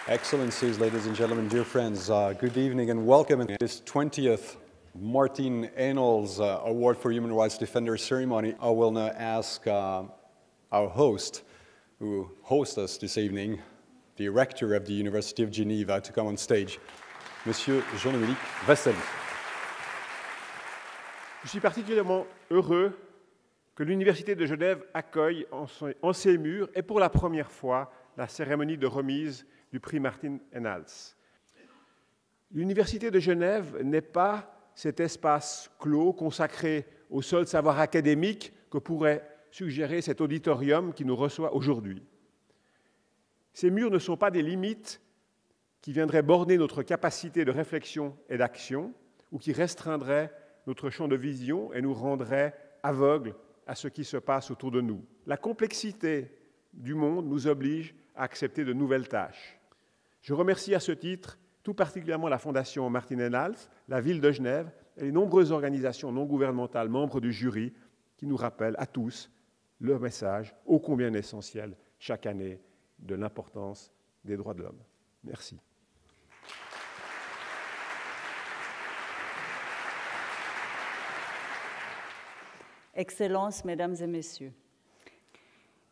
Excellencies, ladies and gentlemen, dear friends, good evening and welcome to this 20th Martin Ennals Award for Human Rights Defender ceremony. I will now ask our host, who hosts us this evening, the rector of the University of Geneva, to come on stage, Monsieur Jean-Dominique Vassali. Je suis particulièrement heureux que l'Université de Genève accueille en ses murs, et pour la première fois, la cérémonie de remise du prix Martin Ennals. L'Université de Genève n'est pas cet espace clos consacré au seul savoir académique que pourrait suggérer cet auditorium qui nous reçoit aujourd'hui. Ces murs ne sont pas des limites qui viendraient borner notre capacité de réflexion et d'action ou qui restreindrait notre champ de vision et nous rendrait aveugles à ce qui se passe autour de nous. La complexité du monde nous oblige à accepter de nouvelles tâches. Je remercie à ce titre tout particulièrement la Fondation Martin Ennals, la ville de Genève et les nombreuses organisations non gouvernementales membres du jury qui nous rappellent à tous le message ô combien essentiel chaque année de l'importance des droits de l'homme. Merci. Excellences, Mesdames et Messieurs,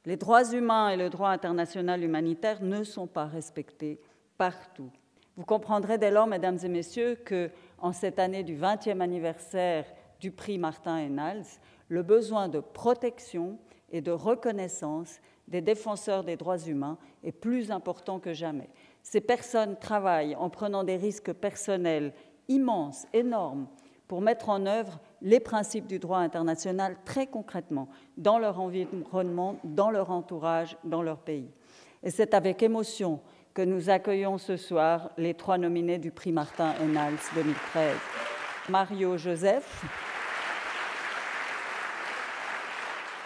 les droits humains et le droit international humanitaire ne sont pas respectés partout. Vous comprendrez dès lors, Mesdames et Messieurs, qu'en cette année du 20e anniversaire du prix Martin Ennals, le besoin de protection et de reconnaissance des défenseurs des droits humains est plus important que jamais. Ces personnes travaillent en prenant des risques personnels immenses, énormes, pour mettre en œuvre les principes du droit international très concrètement, dans leur environnement, dans leur entourage, dans leur pays. Et c'est avec émotion que nous accueillons ce soir les 3 nominés du prix Martin Ennals 2013. Mario Joseph.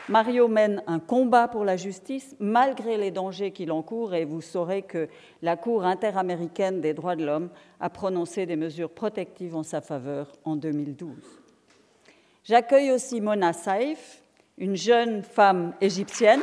Mario mène un combat pour la justice malgré les dangers qu'il encourt et vous saurez que la Cour interaméricaine des droits de l'homme a prononcé des mesures protectives en sa faveur en 2012. J'accueille aussi Mona Saïf, une jeune femme égyptienne.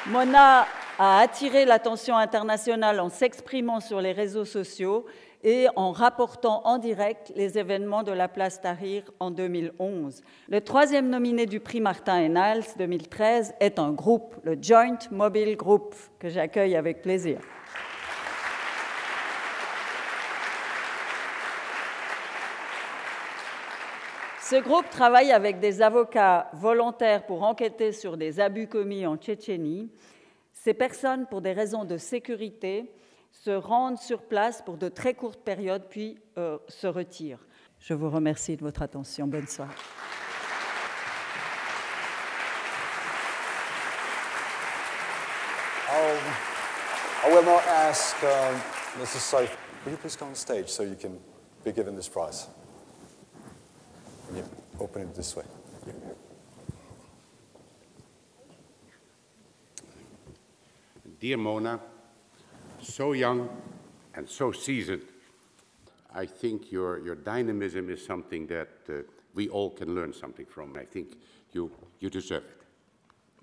Mona a attiré l'attention internationale en s'exprimant sur les réseaux sociaux et en rapportant en direct les événements de la place Tahrir en 2011. Le 3e nominé du prix Martin Ennals 2013 est un groupe, le Joint Mobile Group, que j'accueille avec plaisir. Ce groupe travaille avec des avocats volontaires pour enquêter sur des abus commis en Tchétchénie. Ces personnes, pour des raisons de sécurité, se rendent sur place pour de très courtes périodes, puis se retirent. Je vous remercie de votre attention. Bonne soirée. I will now ask Mrs. Saif, will you please come on stage so you can be given this prize? Yeah, open it this way. Dear Mona, so young and so seasoned, I think your dynamism is something that we all can learn something from. I think you deserve it.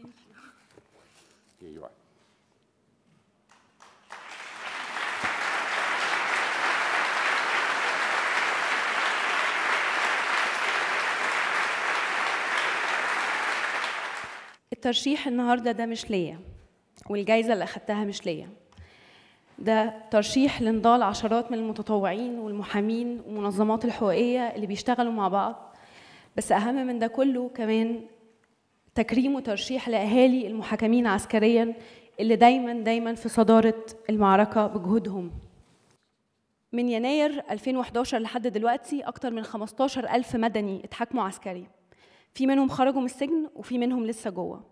Thank you. Here you are. الترشيح النهارده ده مش ليا والجائزه اللي اخدتها مش ليا. ده ترشيح لنضال عشرات من المتطوعين والمحامين والمنظمات الحقوقيه اللي بيشتغلوا مع بعض، بس اهم من ده كله كمان تكريم وترشيح لاهالي المحاكمين عسكريا اللي دايما في صداره المعركه بجهودهم. من يناير 2011 لحد دلوقتي اكتر من 15,000 مدني اتحاكموا عسكري، في منهم خرجوا من السجن وفي منهم لسه جوه.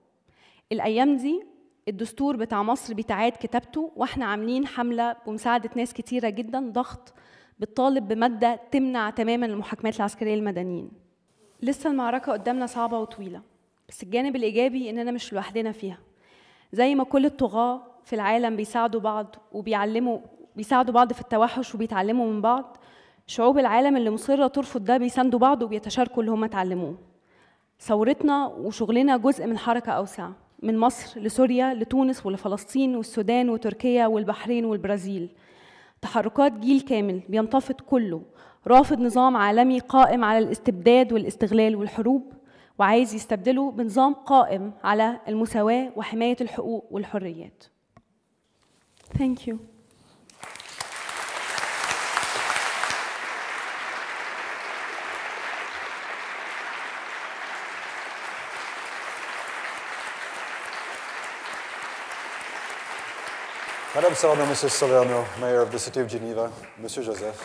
الايام دي الدستور بتاع مصر بيتعاد كتابته، واحنا عاملين حمله بمساعده ناس كتيره جدا ضغط بتطالب بماده تمنع تماما المحاكمات العسكريه للمدنيين. لسه المعركه قدامنا صعبه وطويله، بس الجانب الايجابي اننا مش لوحدنا فيها. زي ما كل الطغاة في العالم بيساعدوا بعض بيساعدوا بعض في التوحش وبيتعلموا من بعض، شعوب العالم اللي مصره ترفض ده بيساندوا بعض وبيتشاركوا اللي هم اتعلموه. ثورتنا وشغلنا جزء من حركه اوسع. من مصر لسوريا لتونس ولفلسطين والسودان وتركيا والبحرين والبرازيل. تحركات جيل كامل بينتفض كله رافض نظام عالمي قائم على الاستبداد والاستغلال والحروب، وعايز يستبدله بنظام قائم على المساواة وحماية الحقوق والحريات. Thank you. Madame Salerno, Mrs. Salerno, Mayor of the City of Geneva, Monsieur Joseph.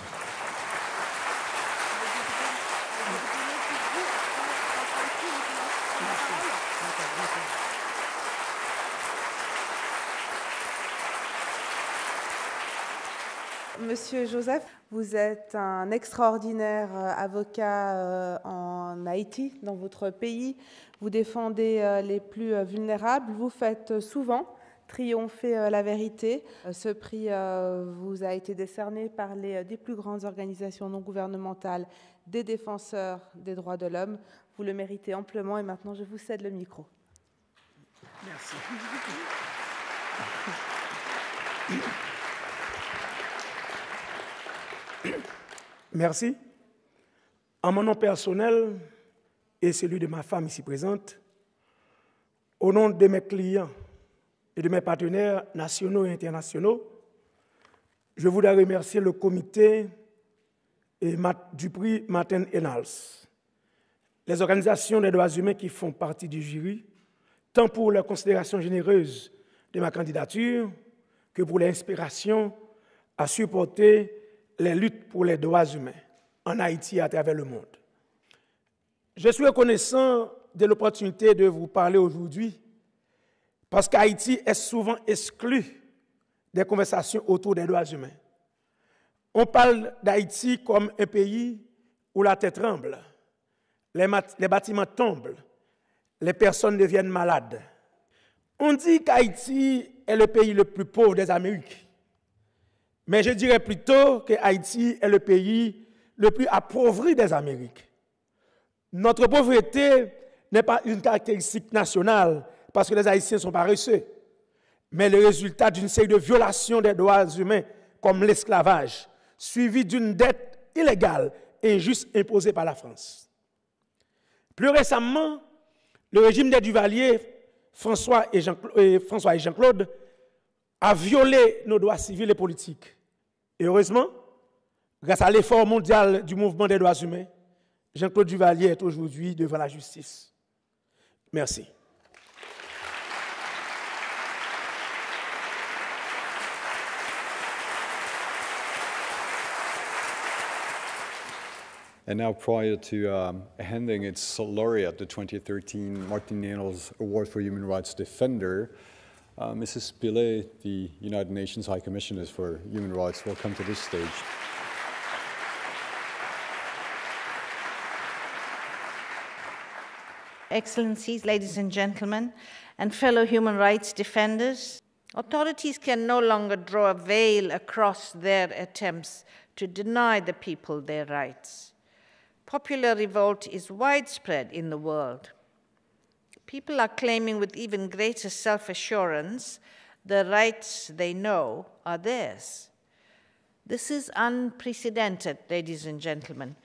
Monsieur Joseph, vous êtes un extraordinaire avocat en Haïti, dans votre pays. Vous défendez les plus vulnérables. Vous faites souvent triompher la vérité. Ce prix vous a été décerné par des plus grandes organisations non gouvernementales des défenseurs des droits de l'homme. Vous le méritez amplement et maintenant je vous cède le micro. Merci. Merci. En mon nom personnel et celui de ma femme ici présente, au nom de mes clients et de mes partenaires nationaux et internationaux, je voudrais remercier le comité du prix Martin Ennals, les organisations des droits humains qui font partie du jury, tant pour leur considération généreuse de ma candidature que pour l'inspiration à supporter les luttes pour les droits humains en Haïti et à travers le monde. Je suis reconnaissant de l'opportunité de vous parler aujourd'hui parce qu'Haïti est souvent exclu des conversations autour des droits humains. On parle d'Haïti comme un pays où la tête tremble, les bâtiments tombent, les personnes deviennent malades. On dit qu'Haïti est le pays le plus pauvre des Amériques. Mais je dirais plutôt que Haïti est le pays le plus appauvri des Amériques. Notre pauvreté n'est pas une caractéristique nationale parce que les Haïtiens sont paresseux, mais le résultat d'une série de violations des droits humains comme l'esclavage, suivi d'une dette illégale et injuste imposée par la France. Plus récemment, le régime des Duvalier, François et Jean-Claude, a violé nos droits civils et politiques. Et heureusement, grâce à l'effort mondial du mouvement des droits humains, Jean-Claude Duvalier est aujourd'hui devant la justice. Merci. And now, prior to handing its laureate, the 2013 Martin Ennals Award for Human Rights Defender, Mrs. Pillay, the United Nations High Commissioner for Human Rights, will come to this stage. Excellencies, ladies and gentlemen, and fellow human rights defenders, authorities can no longer draw a veil across their attempts to deny the people their rights. Popular revolt is widespread in the world. People are claiming with even greater self-assurance the rights they know are theirs. This is unprecedented, ladies and gentlemen.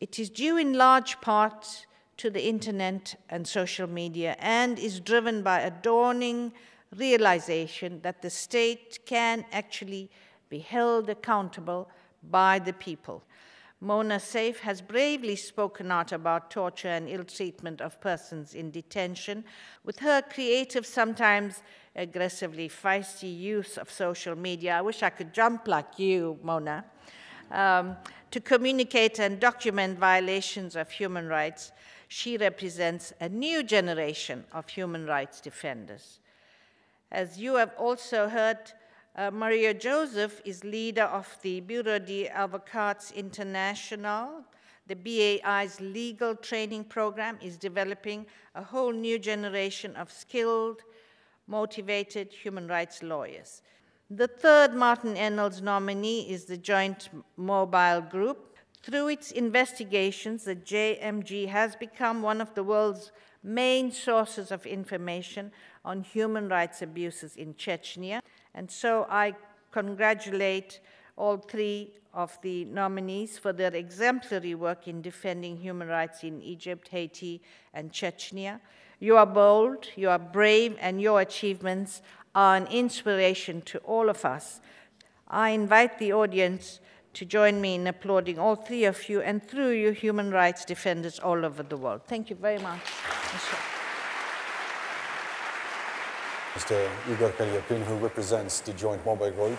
It is due in large part to the internet and social media and is driven by a dawning realization that the state can actually be held accountable by the people. Mona Saif has bravely spoken out about torture and ill treatment of persons in detention. With her creative, sometimes aggressively feisty use of social media, I wish I could jump like you, Mona, to communicate and document violations of human rights. She represents a new generation of human rights defenders. As you have also heard, Maria Joseph is leader of the Bureau d'Avocats International. The BAI's legal training program is developing a whole new generation of skilled, motivated human rights lawyers. The third Martin Ennals nominee is the Joint Mobile Group. Through its investigations, the JMG has become one of the world's main sources of information on human rights abuses in Chechnya. And so I congratulate all three of the nominees for their exemplary work in defending human rights in Egypt, Haiti, and Chechnya. You are bold, you are brave, and your achievements are an inspiration to all of us. I invite the audience to join me in applauding all three of you, and through you, human rights defenders all over the world. Thank you very much. Mr. Igor Kaliapin, who represents the Joint Mobile Group.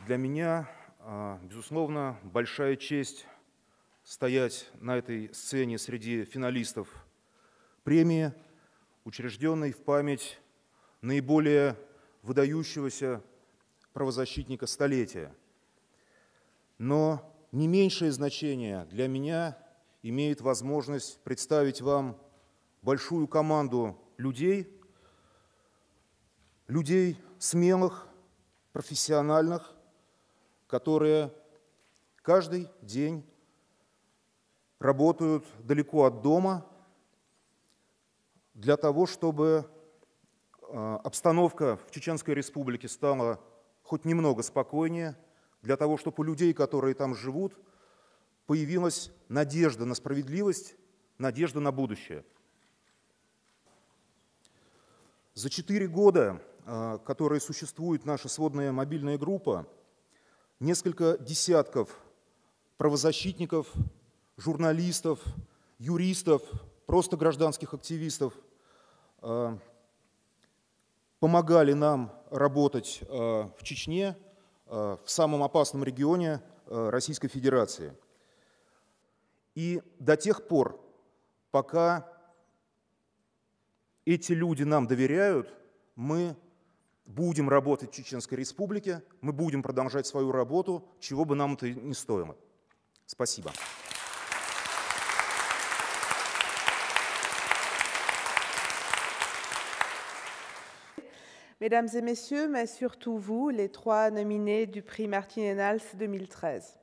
Для меня, безусловно, большая честь стоять на этой сцене среди финалистов премии, учрежденной в память наиболее выдающегося правозащитника столетия. Но не меньшее значение для меня имеет возможность представить вам большую команду людей смелых, профессиональных, которые каждый день работают далеко от дома для того, чтобы обстановка в Чеченской Республике стала хоть немного спокойнее, для того, чтобы у людей, которые там живут, появилась надежда на справедливость, надежда на будущее. За 4 года, которые существует наша сводная мобильная группа, несколько десятков правозащитников, журналистов, юристов, просто гражданских активистов помогали нам работать в Чечне, в самом опасном регионе Российской Федерации. И до тех пор, пока эти люди нам доверяют, мы будем работать в Чеченской Республике, мы будем продолжать свою работу, чего бы нам это ни стоило. Спасибо. Mesdames et messieurs, mais surtout vous, les 3 nominés du prix Martin Ennals 2013.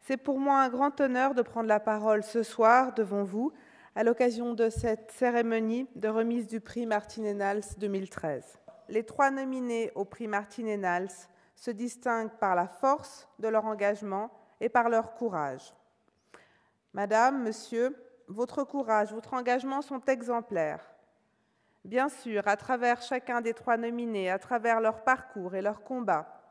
C'est pour moi un grand honneur de prendre la parole ce soir devant vous à l'occasion de cette cérémonie de remise du prix Martin Ennals 2013. Les 3 nominés au prix Martin Ennals se distinguent par la force de leur engagement et par leur courage. Madame, Monsieur, votre courage, votre engagement sont exemplaires. Bien sûr, à travers chacun des 3 nominés, à travers leur parcours et leur combat.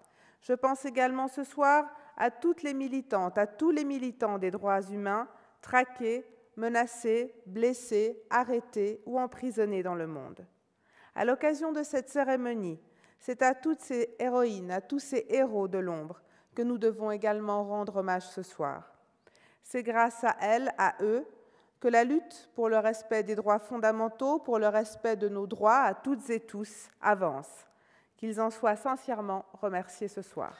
Je pense également ce soir à toutes les militantes, à tous les militants des droits humains traqués, menacés, blessés, arrêtés ou emprisonnés dans le monde. À l'occasion de cette cérémonie, c'est à toutes ces héroïnes, à tous ces héros de l'ombre que nous devons également rendre hommage ce soir. C'est grâce à elles, à eux, que la lutte pour le respect des droits fondamentaux, pour le respect de nos droits à toutes et tous avance. Qu'ils en soient sincèrement remerciés ce soir.